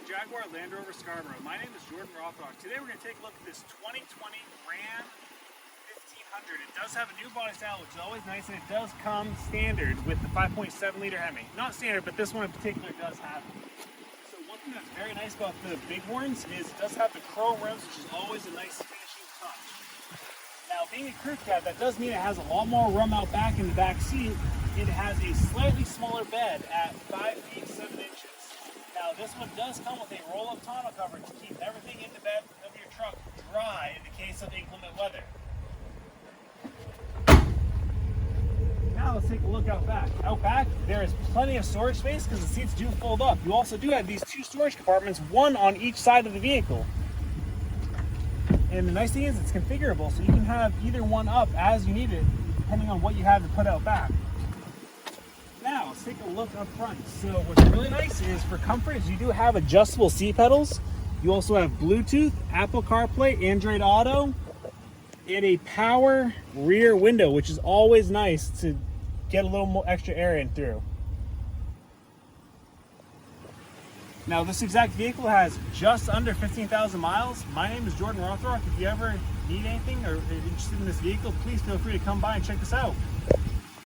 Jaguar Land Rover Scarborough. My name is Jordan Rothrock. Today we're going to take a look at this 2020 Ram 1500. It does have a new body style, which is always nice, and it does come standard with the 5.7 liter Hemi. Not standard, but this one in particular does have it. So one thing that's very nice about the Bighorns is it does have the chrome rims, which is always a nice finishing touch. Now, being a crew cab, that does mean it has a lot more room out back in the back seat. It has a slightly smaller bed at 5 feet 7 inches. Now, this one does come with a roll-up tonneau cover to keep everything in the bed of your truck dry in the case of inclement weather. Now let's take a look out back. Out back, there is plenty of storage space because the seats do fold up. You also do have these two storage compartments, one on each side of the vehicle. And the nice thing is it's configurable, so you can have either one up as you need it, depending on what you have to put out back. Now, let's take a look up front. So what's really nice is for comfort is you do have adjustable seat pedals. You also have Bluetooth, Apple CarPlay, Android Auto, and a power rear window, which is always nice to get a little more extra air in through. Now, this exact vehicle has just under 15,000 miles. My name is Jordan Rothrock. If you ever need anything or are interested in this vehicle, please feel free to come by and check this out.